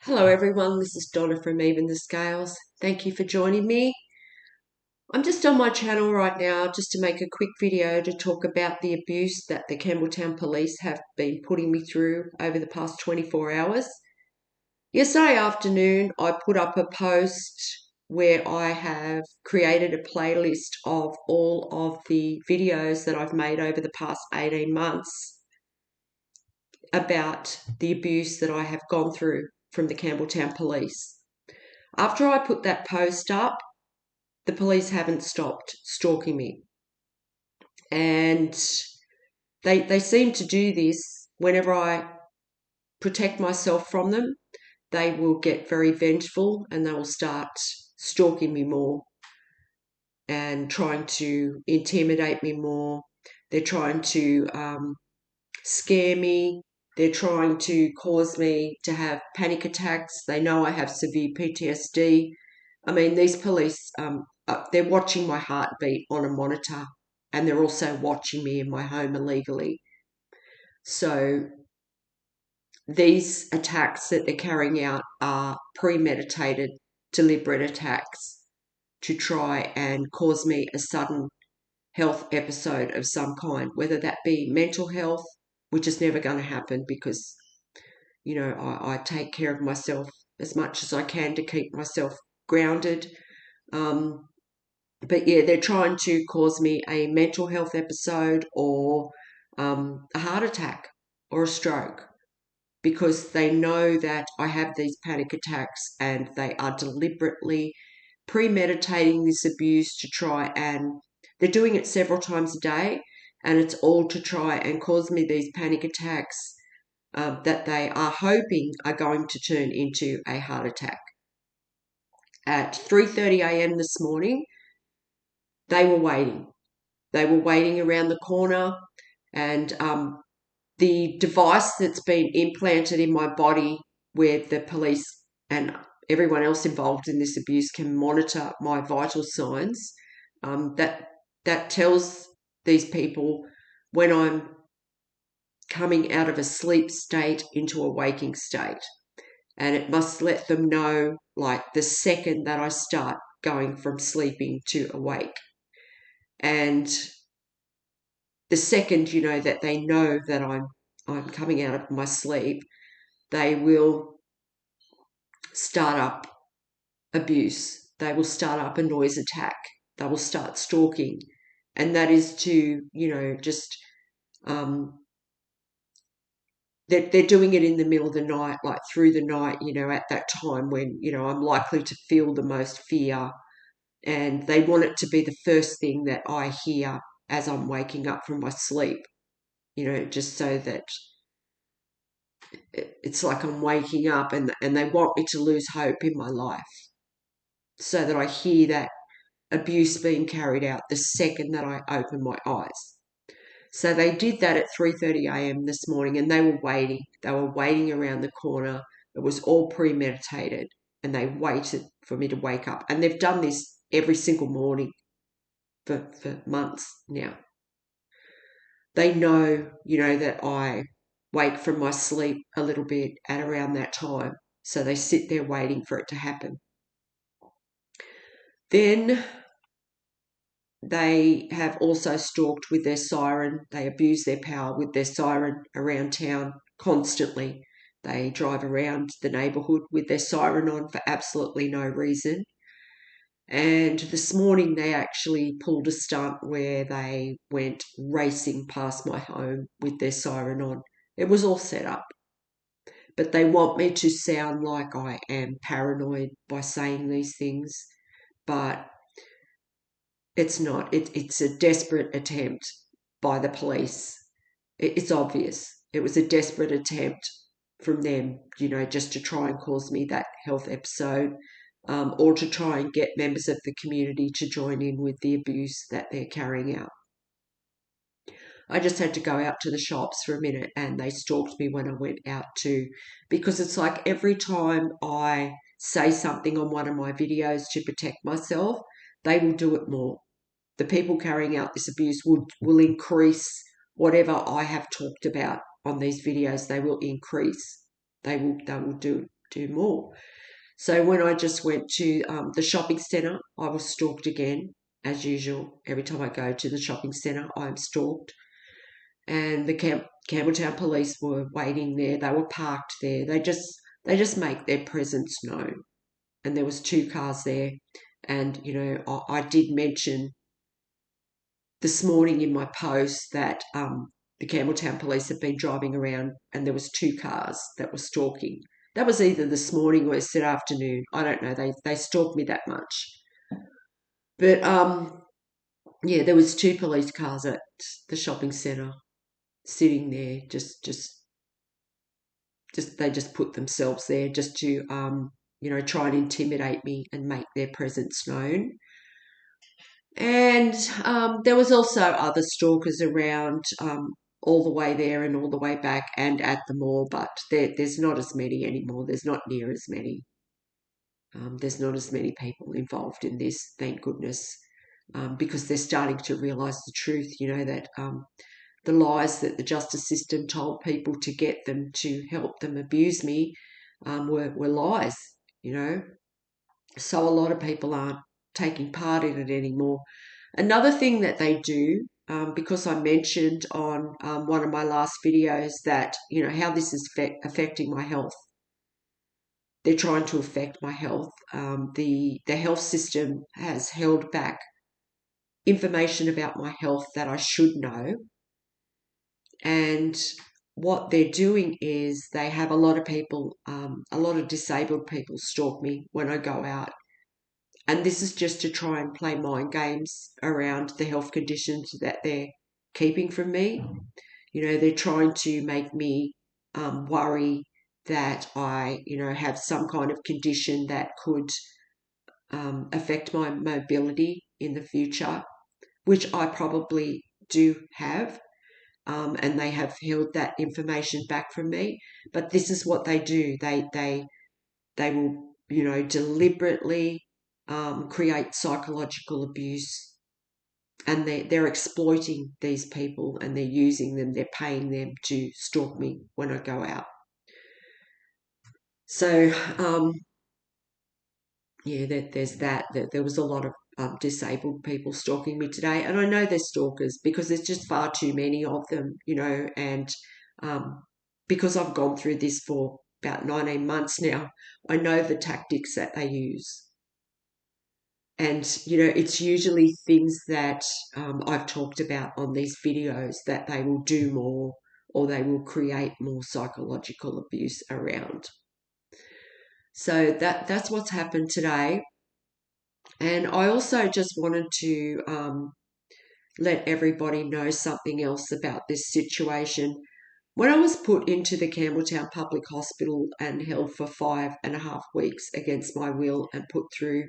Hello everyone, this is Donna from Even the Scales. Thank you for joining me. I'm just on my channel right now just to make a quick video to talk about the abuse that the Campbelltown police have been putting me through over the past 24 hours. Yesterday afternoon I put up a post where I have created a playlist of all of the videos that I've made over the past 18 months about the abuse that I have gone through from the Campbelltown police. After I put that post up, the police haven't stopped stalking me. And they seem to do this whenever I protect myself from them. They will get very vengeful and they will start stalking me more and trying to intimidate me more. They're trying to scare me. They're trying to cause me to have panic attacks. They know I have severe PTSD. I mean, these police, they're watching my heartbeat on a monitor and they're also watching me in my home illegally. So these attacks that they're carrying out are premeditated, deliberate attacks to try and cause me a sudden health episode of some kind, whether that be mental health, which is never going to happen because, I take care of myself as much as I can to keep myself grounded. But yeah, they're trying to cause me a mental health episode or a heart attack or a stroke because they know that I have these panic attacks and they are deliberately premeditating this abuse to try and they're doing it several times a day, and it's all to try and cause me these panic attacks that they are hoping are going to turn into a heart attack. At 3:30 a.m. this morning, they were waiting. They were waiting around the corner, and the device that's been implanted in my body where the police and everyone else involved in this abuse can monitor my vital signs, that tells these people when I'm coming out of a sleep state into a waking state. And it must let them know, like, the second that I start going from sleeping to awake. And the second, that they know that I'm coming out of my sleep, they will start up abuse. They will start up a noise attack. They will start stalking. And that is to, just they're doing it in the middle of the night, like through the night, at that time when, I'm likely to feel the most fear. And they want it to be the first thing that I hear as I'm waking up from my sleep, just so that it's like I'm waking up and they want me to lose hope in my life so that I hear that abuse being carried out the second that I open my eyes. So they did that at 3:30 a.m. this morning, and they were waiting. They were waiting around the corner. It was all premeditated, and they waited for me to wake up. And they've done this every single morning for months now. They know, that I wake from my sleep a little bit at around that time. So they sit there waiting for it to happen. Then they have also stalked with their siren. They abuse their power with their siren around town constantly. They drive around the neighbourhood with their siren on for absolutely no reason. And this morning they actually pulled a stunt where they went racing past my home with their siren on. It was all set up. But they want me to sound like I am paranoid by saying these things. But it's not. It's a desperate attempt by the police. It's obvious. It was a desperate attempt from them, just to try and cause me that health episode, or to try and get members of the community to join in with the abuse that they're carrying out. I just had to go out to the shops for a minute and they stalked me when I went out too, because it's like every time I say something on one of my videos to protect myself, they will do it more. The people carrying out this abuse will increase whatever I have talked about on these videos. They will increase. They will do do more. So when I just went to the shopping centre, I was stalked again, as usual. Every time I go to the shopping centre, I'm stalked. And the Campbelltown police were waiting there. They were parked there. They just make their presence known. And there was 2 cars there. And, I did mention this morning in my post that the Campbelltown police have been driving around and there was 2 cars that were stalking. That was either this morning or yesterday afternoon. I don't know. They stalked me that much. But yeah, there was 2 police cars at the shopping centre sitting there. Just they just put themselves there just to try and intimidate me and make their presence known. And there was also other stalkers around all the way there and all the way back and at the mall, but there's not as many anymore. There's not near as many. There's not as many people involved in this, thank goodness, because they're starting to realise the truth, that the lies that the justice system told people to get them to help them abuse me were lies, So a lot of people aren't taking part in it anymore. Another thing that they do, because I mentioned on one of my last videos that, how this is affecting my health. They're trying to affect my health. The health system has held back information about my health that I should know. And what they're doing is they have a lot of people, a lot of disabled people stalk me when I go out. And this is just to try and play mind games around the health conditions that they're keeping from me. They're trying to make me worry that I, have some kind of condition that could affect my mobility in the future, which I probably do have. And they have held that information back from me. But this is what they do. They will, deliberately create psychological abuse, and they're exploiting these people and they're using them. They're paying them to stalk me when I go out. So yeah, there's that. There was a lot of disabled people stalking me today, and I know they're stalkers because there's just far too many of them, and because I've gone through this for about 19 months now, I know the tactics that they use. And, it's usually things that I've talked about on these videos that they will do more or they will create more psychological abuse around. So that's what's happened today. And I also just wanted to let everybody know something else about this situation. When I was put into the Campbelltown Public Hospital and held for 5.5 weeks against my will and put through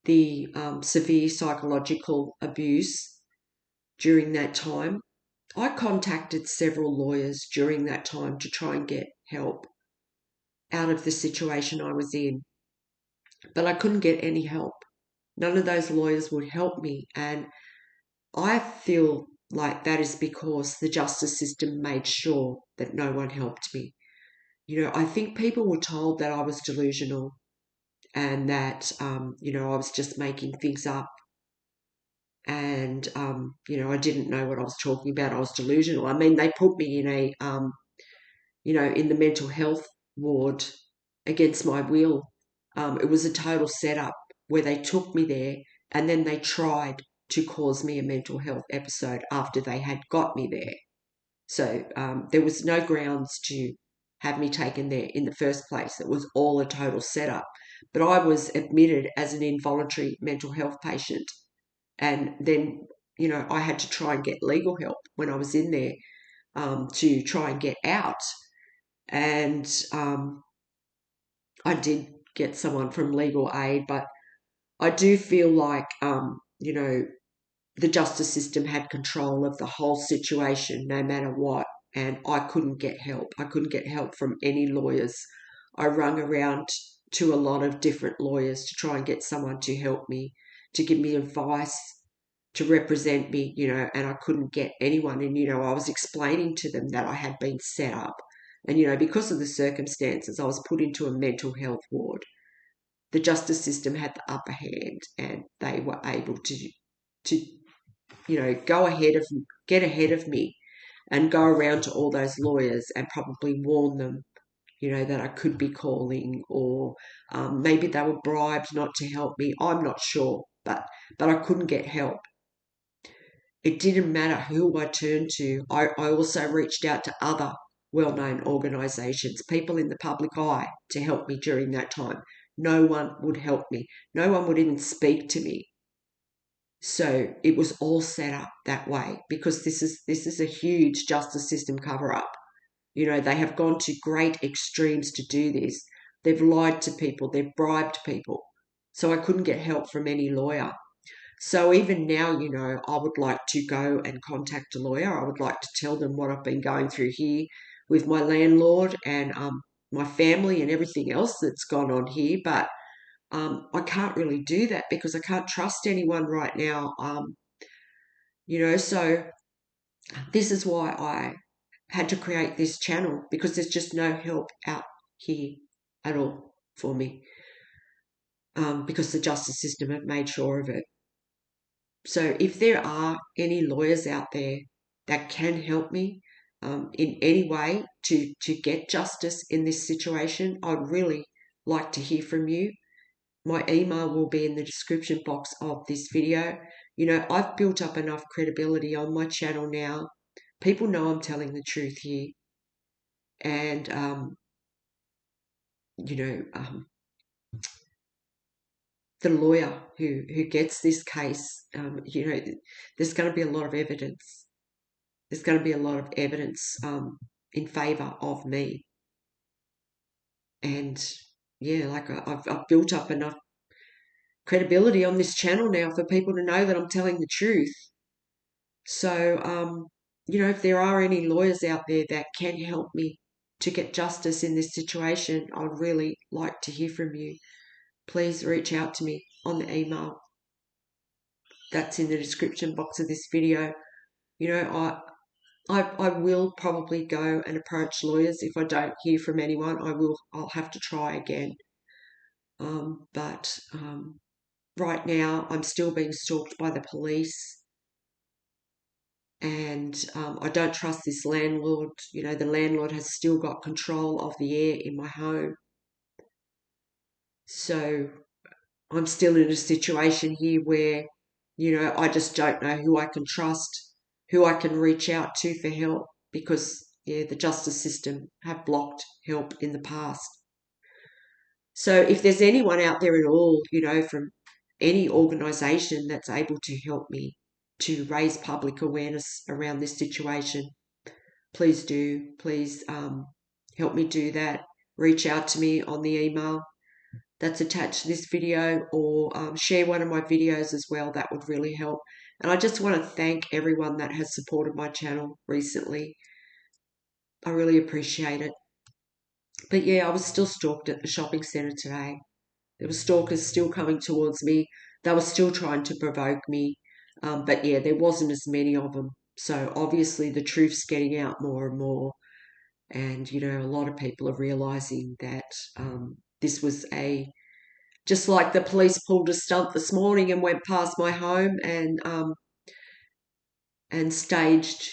the severe psychological abuse during that time, I contacted several lawyers during that time to try and get help out of the situation I was in. But I couldn't get any help. None of those lawyers would help me. And I feel like that is because the justice system made sure that no one helped me. I think people were told that I was delusional and that, I was just making things up. And, I didn't know what I was talking about. I was delusional. I mean, they put me in in the mental health ward against my will. It was a total setup where they took me there and then they tried to cause me a mental health episode after they had got me there. So there was no grounds to have me taken there in the first place. It was all a total setup. But I was admitted as an involuntary mental health patient. And then, I had to try and get legal help when I was in there to try and get out. And I did get someone from legal aid, but I do feel like, the justice system had control of the whole situation no matter what, and I couldn't get help. I couldn't get help from any lawyers. I rung around to a lot of different lawyers to try and get someone to help me, to give me advice, to represent me, and I couldn't get anyone. And, I was explaining to them that I had been set up, And, you know, because of the circumstances, I was put into a mental health ward. The justice system had the upper hand, and they were able to you know, get ahead of me and go around to all those lawyers and probably warn them, you know, that I could be calling, or maybe they were bribed not to help me. I'm not sure, but I couldn't get help. It didn't matter who I turned to. I also reached out to other well-known organisations, people in the public eye, to help me during that time. No one would help me. No one would even speak to me. So it was all set up that way, because this is a huge justice system cover-up. You know, they have gone to great extremes to do this. They've lied to people. They've bribed people. So I couldn't get help from any lawyer. So even now, you know, I would like to go and contact a lawyer. I would like to tell them what I've been going through here with my landlord and my family and everything else that's gone on here. But I can't really do that because I can't trust anyone right now. You know, so this is why I had to create this channel, because there's just no help out here at all for me, because the justice system have made sure of it. So if there are any lawyers out there that can help me in any way to get justice in this situation, I'd really like to hear from you. My email will be in the description box of this video. You know, I've built up enough credibility on my channel now. People know I'm telling the truth here. And, you know, the lawyer who gets this case, you know, there's going to be a lot of evidence. There's going to be a lot of evidence in favour of me. And, yeah, like I've built up enough credibility on this channel now for people to know that I'm telling the truth. So, you know, if there are any lawyers out there that can help me to get justice in this situation, I'd really like to hear from you. Please reach out to me on the email that's in the description box of this video. You know, I will probably go and approach lawyers if I don't hear from anyone. I'll have to try again. But right now I'm still being stalked by the police. And I don't trust this landlord. You know, the landlord has still got control of the air in my home. So I'm still in a situation here where, you know, I just don't know who I can trust, who I can reach out to for help, because, yeah, the justice system have blocked help in the past. So if there's anyone out there at all, you know, from any organisation that's able to help me to raise public awareness around this situation, please do. Please help me do that. Reach out to me on the email that's attached to this video, or share one of my videos as well. That would really help. And I just want to thank everyone that has supported my channel recently. I really appreciate it. But yeah, I was still stalked at the shopping centre today. There were stalkers still coming towards me. They were still trying to provoke me. But yeah, there wasn't as many of them. So obviously the truth's getting out more and more. And, you know, a lot of people are realising that this was just like the police pulled a stunt this morning and went past my home and staged,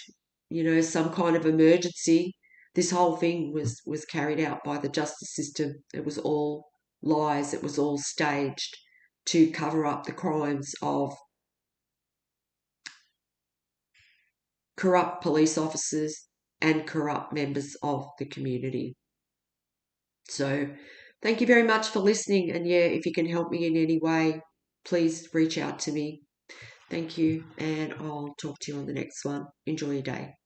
you know, some kind of emergency. This whole thing was carried out by the justice system. It was all lies. It was all staged to cover up the crimes of corrupt police officers and corrupt members of the community. So thank you very much for listening. And yeah, if you can help me in any way, please reach out to me. Thank you, and I'll talk to you on the next one. Enjoy your day.